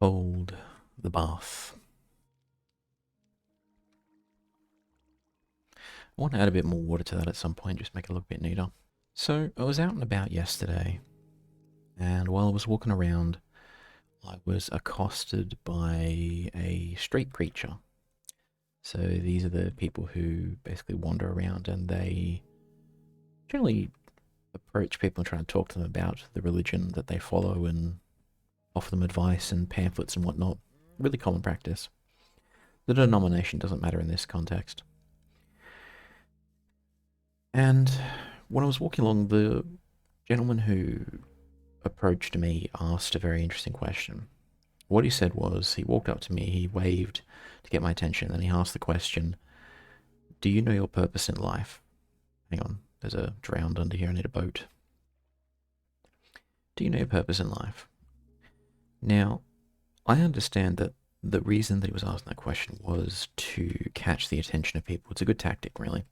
Hold the bath. I want to add a bit more water to that at some point, just make it look a bit neater. So I was out and about yesterday, and while I was walking around, I was accosted by a street preacher. So these are the people who basically wander around and they generally approach people and try and talk to them about the religion that they follow and offer them advice and pamphlets and whatnot. Really common practice. The denomination doesn't matter in this context. And when I was walking along, the gentleman who approached me asked a very interesting question. What he said was, he walked up to me, he waved to get my attention, and he asked the question, do you know your purpose in life? Hang on, there's a drowned under here, I need a boat. Do you know your purpose in life? Now, I understand that the reason that he was asking that question was to catch the attention of people. It's a good tactic, really.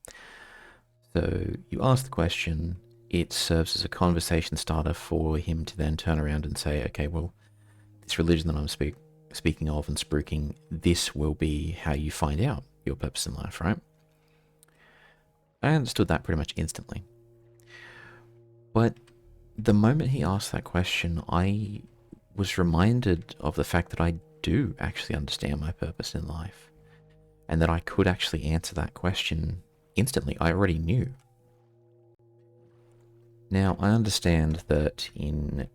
So you ask the question, it serves as a conversation starter for him to then turn around and say, okay, well, this religion that I'm speaking of and spruiking, this will be how you find out your purpose in life, right? I understood that pretty much instantly. But the moment he asked that question, I was reminded of the fact that I do actually understand my purpose in life and that I could actually answer that question instantly. I already knew. Now, I understand that in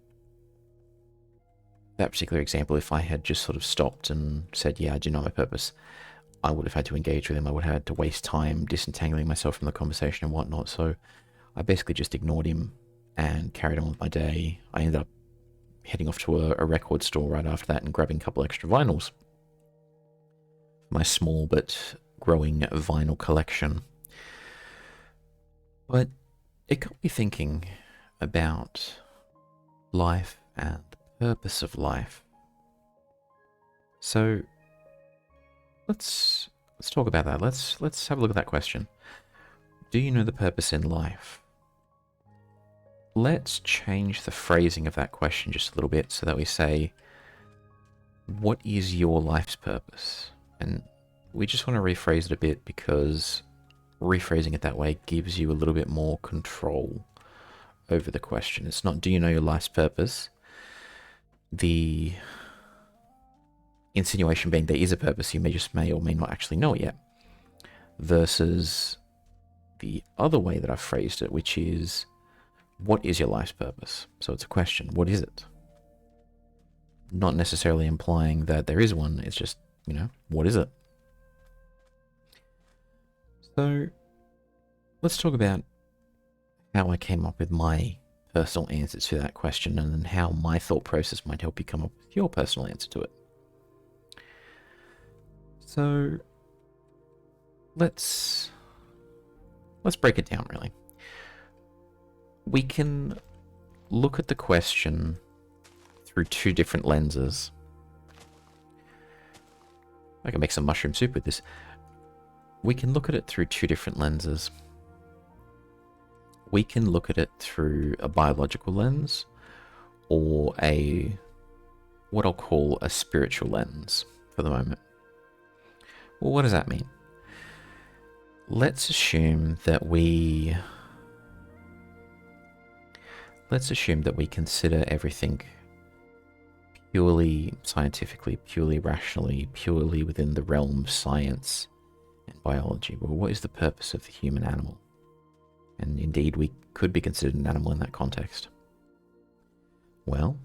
that particular example, if I had just sort of stopped and said, yeah, I do know my purpose, I would have had to engage with him. I would have had to waste time disentangling myself from the conversation and whatnot. So I basically just ignored him and carried on with my day. I ended up heading off to a record store right after that and grabbing a couple extra vinyls. My small but growing vinyl collection. But it got me thinking about life and the purpose of life. So let's talk about that. Let's have a look at that question. Do you know the purpose in life? Let's change the phrasing of that question just a little bit so that we say, what is your life's purpose? And we just want to rephrase it a bit because rephrasing it that way gives you a little bit more control over the question. It's not, do you know your life's purpose? The insinuation being there is a purpose, you may or may not actually know it yet. Versus the other way that I've phrased it, which is, what is your life's purpose? So it's a question, what is it? Not necessarily implying that there is one, it's just, what is it? So let's talk about how I came up with my personal answer to that question and how my thought process might help you come up with your personal answer to it. So let's break it down, really. We can look at the question through two different lenses. I can make some mushroom soup with this. We can look at it through two different lenses. We can look at it through a biological lens or what I'll call a spiritual lens for the moment. Well, what does that mean? Let's assume that we consider everything purely scientifically, purely rationally, purely within the realm of science and biology. Well, what is the purpose of the human animal? And indeed, we could be considered an animal in that context. Well,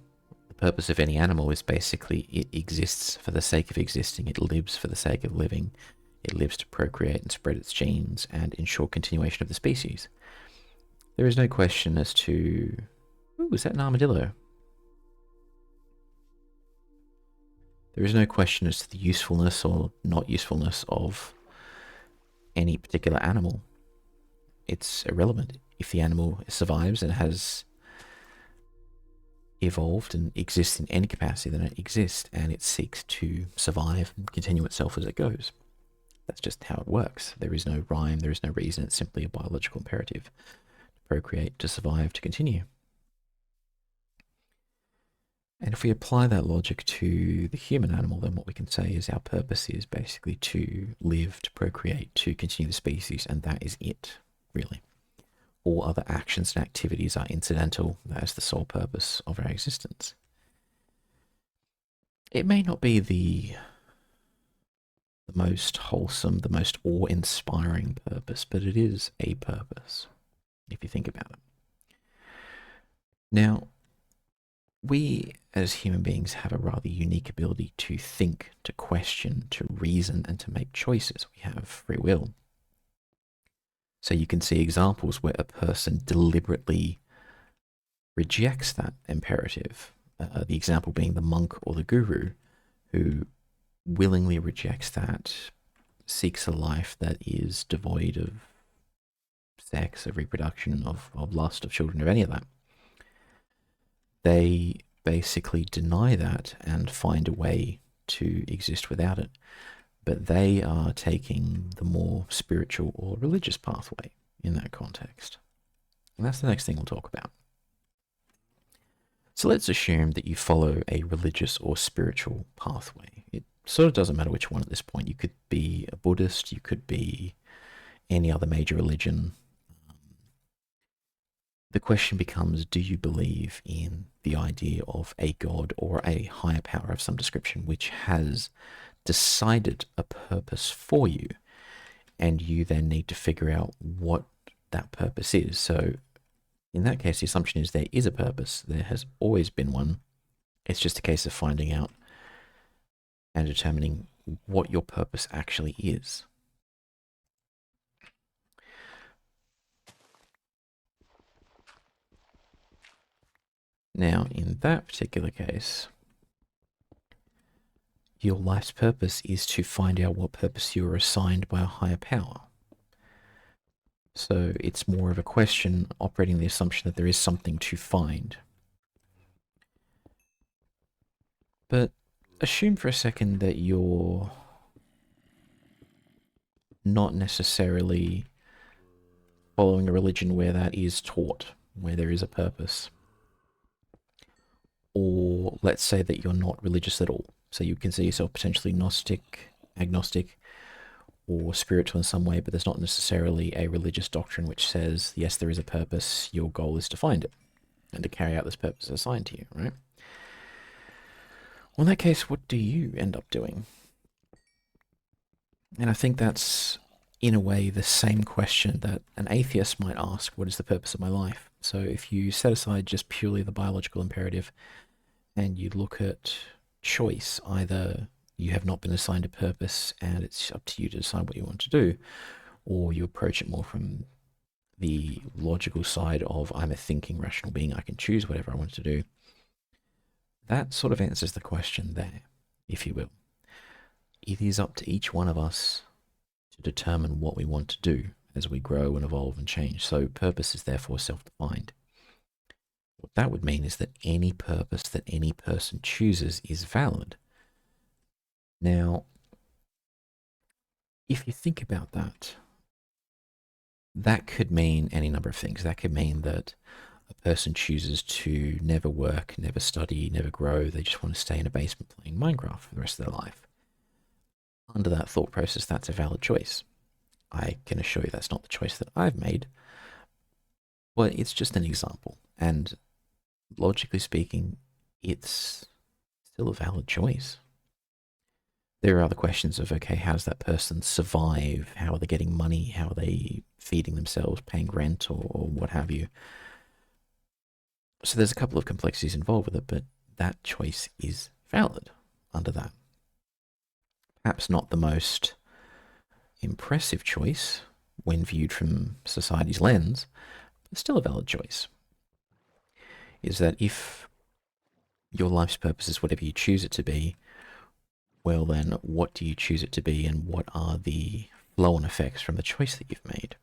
the purpose of any animal is basically it exists for the sake of existing. It lives for the sake of living. It lives to procreate and spread its genes and ensure continuation of the species. There is no question as to... Ooh, is that an armadillo? There is no question as to the usefulness or not usefulness of any particular animal. It's irrelevant. If the animal survives and has evolved and exists in any capacity, then it exists and it seeks to survive and continue itself as it goes. That's just how it works. There is no rhyme, there is no reason, it's simply a biological imperative. To procreate, to survive, to continue. And if we apply that logic to the human animal, then what we can say is our purpose is basically to live, to procreate, to continue the species, and that is it, really. All other actions and activities are incidental. That is the sole purpose of our existence. It may not be the most wholesome, the most awe-inspiring purpose, but it is a purpose, if you think about it. Now, we as human beings have a rather unique ability to think, to question, to reason, and to make choices. We have free will. So you can see examples where a person deliberately rejects that imperative. The example being the monk or the guru who willingly rejects that, seeks a life that is devoid of sex, of reproduction, of lust, of children, of any of that. They basically deny that and find a way to exist without it. But they are taking the more spiritual or religious pathway in that context. And that's the next thing we'll talk about. So let's assume that you follow a religious or spiritual pathway. It sort of doesn't matter which one at this point. You could be a Buddhist, you could be any other major religion. The question becomes, do you believe in the idea of a god or a higher power of some description which has decided a purpose for you, and you then need to figure out what that purpose is? So in that case, the assumption is there is a purpose. There has always been one. It's just a case of finding out and determining what your purpose actually is. Now, in that particular case, your life's purpose is to find out what purpose you are assigned by a higher power. So it's more of a question operating the assumption that there is something to find. But assume for a second that you're not necessarily following a religion where that is taught, where there is a purpose. Or let's say that you're not religious at all. So you consider yourself potentially Gnostic, agnostic, or spiritual in some way, but there's not necessarily a religious doctrine which says, yes, there is a purpose, your goal is to find it, and to carry out this purpose assigned to you, right? Well, in that case, what do you end up doing? And I think that's, in a way, the same question that an atheist might ask, what is the purpose of my life? So if you set aside just purely the biological imperative and you look at choice, either you have not been assigned a purpose and it's up to you to decide what you want to do, or you approach it more from the logical side of I'm a thinking, rational being, I can choose whatever I want to do. That sort of answers the question there, if you will. It is up to each one of us to determine what we want to do as we grow and evolve and change. So purpose is therefore self-defined. What that would mean is that any purpose that any person chooses is valid. Now, if you think about that, that could mean any number of things. That could mean that a person chooses to never work, never study, never grow. They just want to stay in a basement playing Minecraft for the rest of their life. Under that thought process, that's a valid choice. I can assure you that's not the choice that I've made, but it's just an example. And logically speaking, it's still a valid choice. There are other questions of, okay, how does that person survive? How are they getting money? How are they feeding themselves, paying rent, or what have you? So there's a couple of complexities involved with it, but that choice is valid under that. Perhaps not the most impressive choice when viewed from society's lens, but still a valid choice. Is that if your life's purpose is whatever you choose it to be, well then, what do you choose it to be, and what are the flow-on effects from the choice that you've made?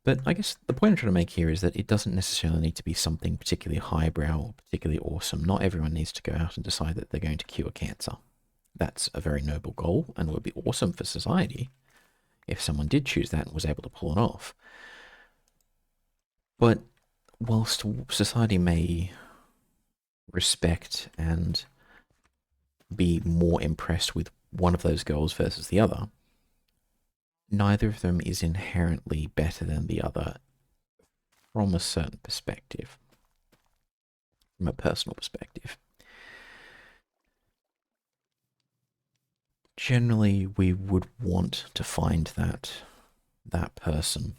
But I guess the point I'm trying to make here is that it doesn't necessarily need to be something particularly highbrow or particularly awesome. Not everyone needs to go out and decide that they're going to cure cancer. That's a very noble goal and would be awesome for society if someone did choose that and was able to pull it off. But whilst society may respect and be more impressed with one of those girls versus the other, neither of them is inherently better than the other from a certain perspective, from a personal perspective. Generally, we would want to find that person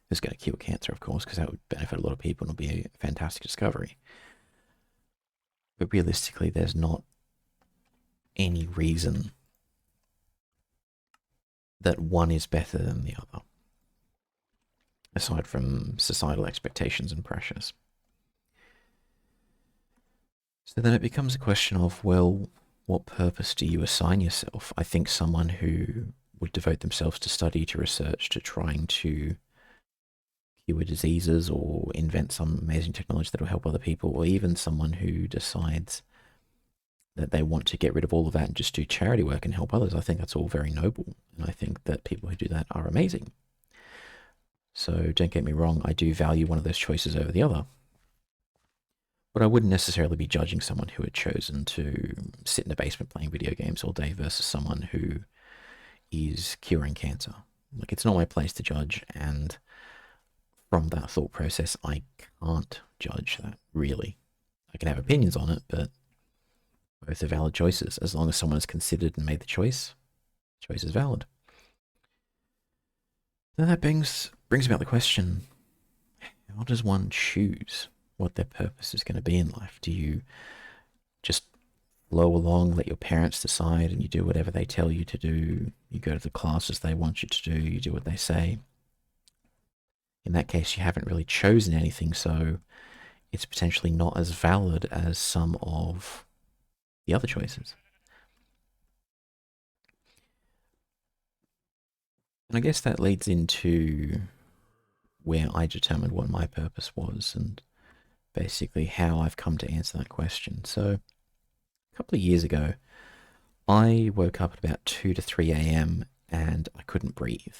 who's going to cure cancer, of course, because that would benefit a lot of people and would be a fantastic discovery. But realistically, there's not any reason that one is better than the other, aside from societal expectations and pressures. So then it becomes a question of, well, what purpose do you assign yourself? I think someone who would devote themselves to study, to research, to trying to cure diseases or invent some amazing technology that will help other people, or even someone who decides that they want to get rid of all of that and just do charity work and help others, I think that's all very noble. And I think that people who do that are amazing. So don't get me wrong, I do value one of those choices over the other. But I wouldn't necessarily be judging someone who had chosen to sit in a basement playing video games all day versus someone who is curing cancer. Like, it's not my place to judge, and from that thought process, I can't judge that, really. I can have opinions on it, but both are valid choices. As long as someone has considered and made the choice, the choice is valid. Then that brings about the question, how does one choose what their purpose is going to be in life? Do you just flow along, let your parents decide, and you do whatever they tell you to do? You go to the classes they want you to do, you do what they say. In that case, you haven't really chosen anything, so it's potentially not as valid as some of the other choices. And I guess that leads into where I determined what my purpose was and basically how I've come to answer that question. So a couple of years ago, I woke up at about 2 to 3 a.m. and I couldn't breathe.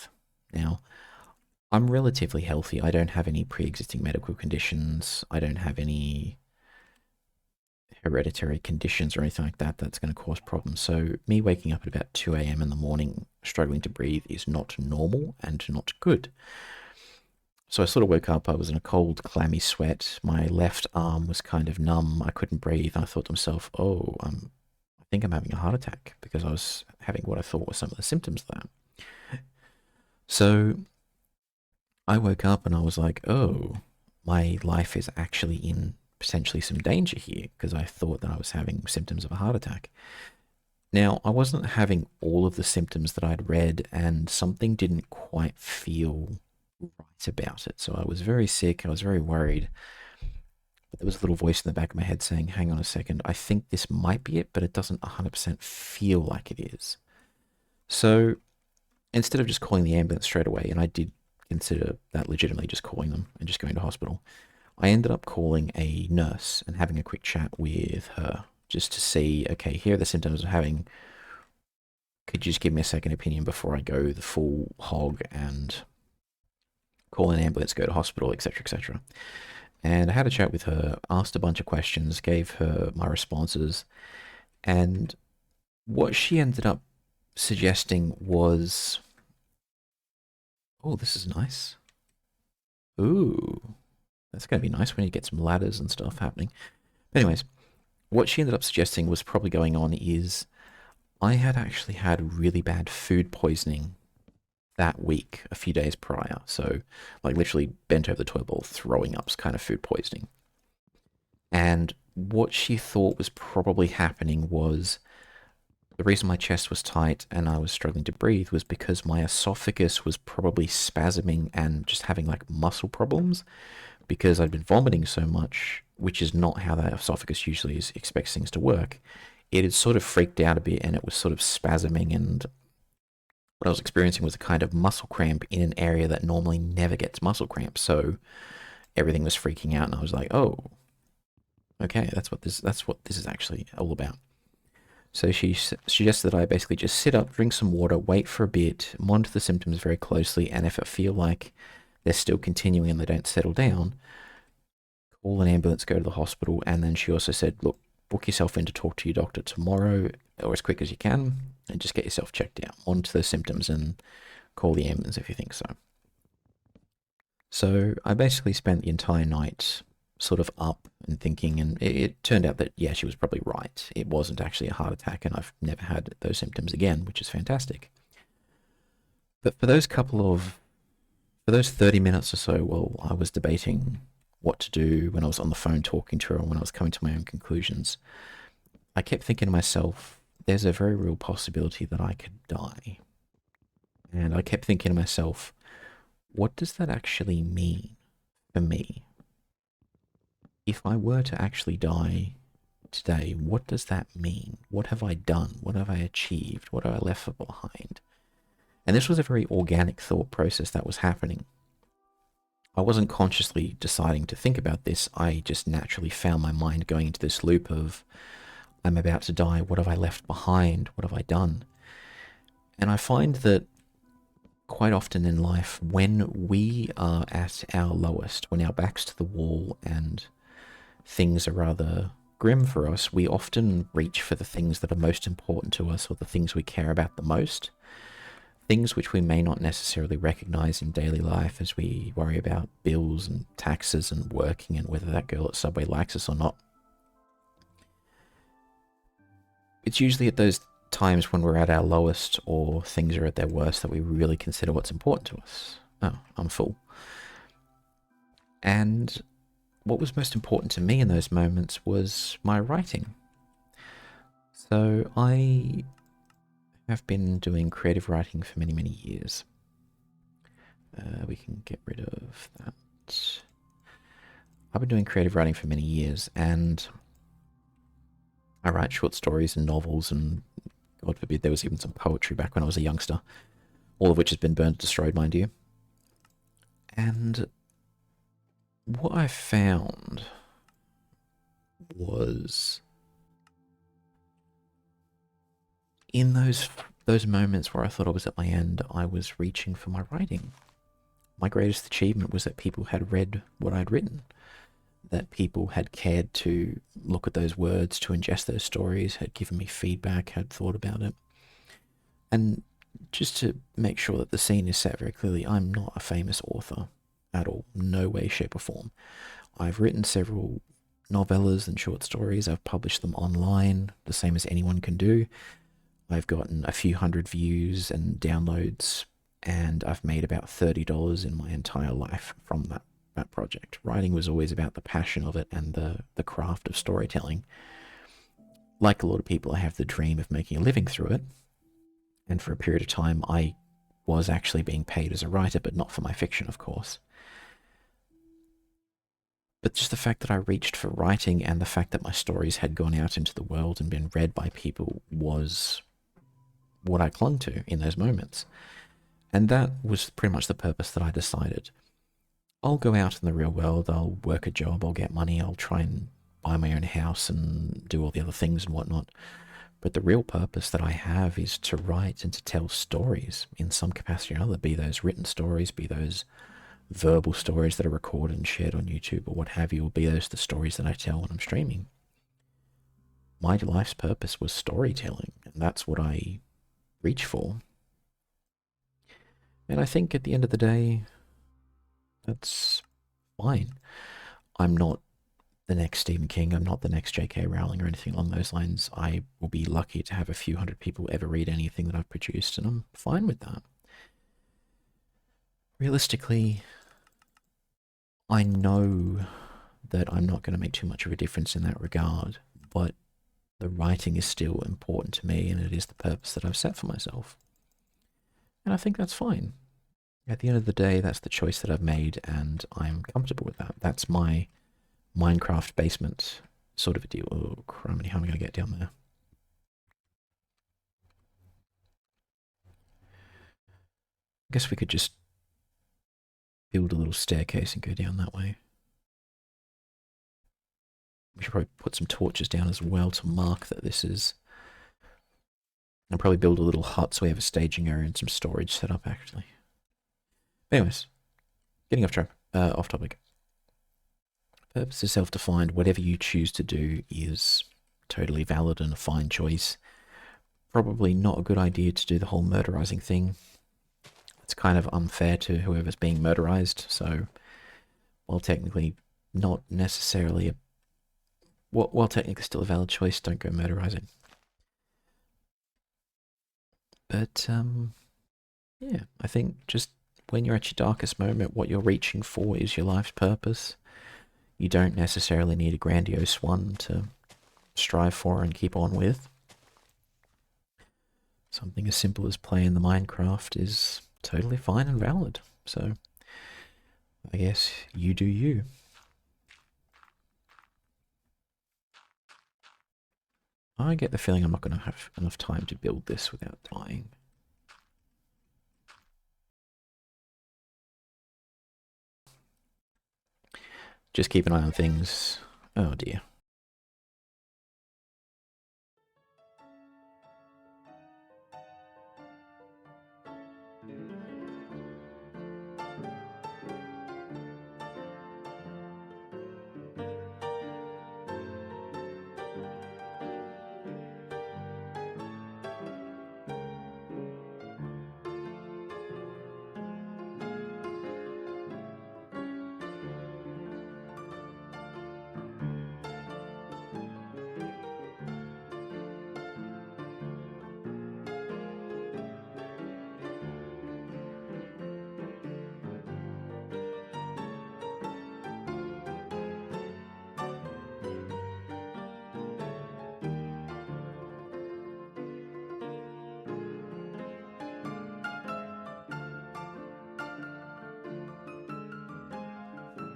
Now, I'm relatively healthy. I don't have any pre-existing medical conditions. I don't have any hereditary conditions or anything like that that's going to cause problems. So me waking up at about 2 a.m. in the morning struggling to breathe is not normal and not good. So I sort of woke up, I was in a cold, clammy sweat. My left arm was kind of numb. I couldn't breathe. I thought to myself, oh, I think I'm having a heart attack, because I was having what I thought were some of the symptoms of that. So I woke up and I was like, oh, my life is actually in potentially some danger here, because I thought that I was having symptoms of a heart attack. Now, I wasn't having all of the symptoms that I'd read, and something didn't quite feel right about it. So I was very sick. I was very worried. But there was a little voice in the back of my head saying, hang on a second, I think this might be it, but it doesn't 100% feel like it is. So instead of just calling the ambulance straight away, and I did consider that legitimately just calling them and just going to hospital, I ended up calling a nurse and having a quick chat with her just to see, okay, here are the symptoms I'm having. Could you just give me a second opinion before I go the full hog and call an ambulance, go to hospital, etc., etc.? And I had a chat with her, asked a bunch of questions, gave her my responses, and what she ended up suggesting was, oh, this is nice. Ooh, that's going to be nice when you get some ladders and stuff happening. Anyways, what she ended up suggesting was probably going on is I had actually had really bad food poisoning that week, a few days prior. So, like, literally bent over the toilet bowl, throwing up kind of food poisoning. And what she thought was probably happening was the reason my chest was tight and I was struggling to breathe was because my esophagus was probably spasming and just having like muscle problems, because I'd been vomiting so much, which is not how the esophagus usually expects things to work. It had sort of freaked out a bit and it was sort of spasming, and what I was experiencing was a kind of muscle cramp in an area that normally never gets muscle cramps. So everything was freaking out, and I was like, oh, okay, that's what this is actually all about. So she suggested that I basically just sit up, drink some water, wait for a bit, monitor the symptoms very closely, and if I feel like they're still continuing and they don't settle down, call an ambulance, go to the hospital, and then she also said, look, book yourself in to talk to your doctor tomorrow or as quick as you can and just get yourself checked out, monitor the symptoms and call the ambulance if you think so. So I basically spent the entire night sort of up and thinking, and it turned out that, yeah, she was probably right. It wasn't actually a heart attack, and I've never had those symptoms again, which is fantastic. But for those 30 minutes or so, while I was debating what to do, when I was on the phone talking to her, and when I was coming to my own conclusions, I kept thinking to myself, there's a very real possibility that I could die. And I kept thinking to myself, what does that actually mean for me? If I were to actually die today, what does that mean? What have I done? What have I achieved? What have I left behind? And this was a very organic thought process that was happening. I wasn't consciously deciding to think about this. I just naturally found my mind going into this loop of, I'm about to die. What have I left behind? What have I done? And I find that quite often in life, when we are at our lowest, when our back's to the wall and things are rather grim for us, we often reach for the things that are most important to us or the things we care about the most. Things which we may not necessarily recognize in daily life as we worry about bills and taxes and working and whether that girl at Subway likes us or not. It's usually at those times when we're at our lowest or things are at their worst that we really consider what's important to us. Oh, I'm full. And what was most important to me in those moments was my writing. So I have been doing creative writing for many, many years. We can get rid of that. I've been doing creative writing for many years, and I write short stories and novels, and God forbid there was even some poetry back when I was a youngster, all of which has been burned and destroyed, mind you. And what I found was in those moments where I thought I was at my end, I was reaching for my writing. My greatest achievement was that people had read what I'd written, that people had cared to look at those words, to ingest those stories, had given me feedback, had thought about it. And just to make sure that the scene is set very clearly, I'm not a famous author at all, no way, shape or form. I've written several novellas and short stories. I've published them online, the same as anyone can do. I've gotten a few hundred views and downloads, and I've made about $30 in my entire life from that project. Writing was always about the passion of it and the craft of storytelling. Like a lot of people, I have the dream of making a living through it. And for a period of time, I was actually being paid as a writer, but not for my fiction, of course. But just the fact that I reached for writing and the fact that my stories had gone out into the world and been read by people was what I clung to in those moments. And that was pretty much the purpose that I decided. I'll go out in the real world, I'll work a job, I'll get money, I'll try and buy my own house and do all the other things and whatnot. But the real purpose that I have is to write and to tell stories in some capacity or another, be those written stories, be those verbal stories that are recorded and shared on YouTube or what have you, or be those the stories that I tell when I'm streaming. My life's purpose was storytelling, and that's what I reach for. And I think at the end of the day, that's fine. I'm not the next Stephen King, I'm not the next J.K. Rowling or anything along those lines. I will be lucky to have a few hundred people ever read anything that I've produced, and I'm fine with that. Realistically, I know that I'm not going to make too much of a difference in that regard, but the writing is still important to me, and it is the purpose that I've set for myself. And I think that's fine. At the end of the day, that's the choice that I've made, and I'm comfortable with that. That's my Minecraft basement sort of a deal. Oh, crumbly, how am I going to get down there? I guess we could just build a little staircase and go down that way. We should probably put some torches down as well to mark that this is... And probably build a little hut so we have a staging area and some storage set up, actually. Anyways, getting off topic. Purpose is self-defined. Whatever you choose to do is totally valid and a fine choice. Probably not a good idea to do the whole murderizing thing. It's kind of unfair to whoever's being murderized, so while technically not necessarily a... While technically still a valid choice, don't go murderizing. But, yeah, I think just when you're at your darkest moment, what you're reaching for is your life's purpose. You don't necessarily need a grandiose one to strive for and keep on with. Something as simple as playing the Minecraft is totally fine and valid. So, I guess you do you. I get the feeling I'm not going to have enough time to build this without dying. Just keep an eye on things. Oh dear.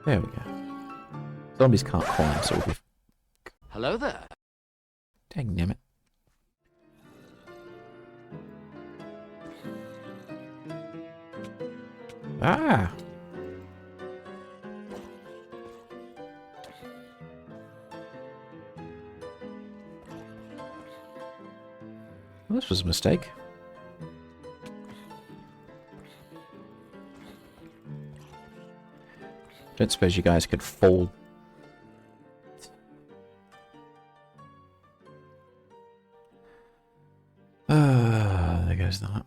There we go. Zombies can't climb, so we'll be... Hello there. Dang it. Ah! Well, this was a mistake. Don't suppose you guys could fall. There goes that.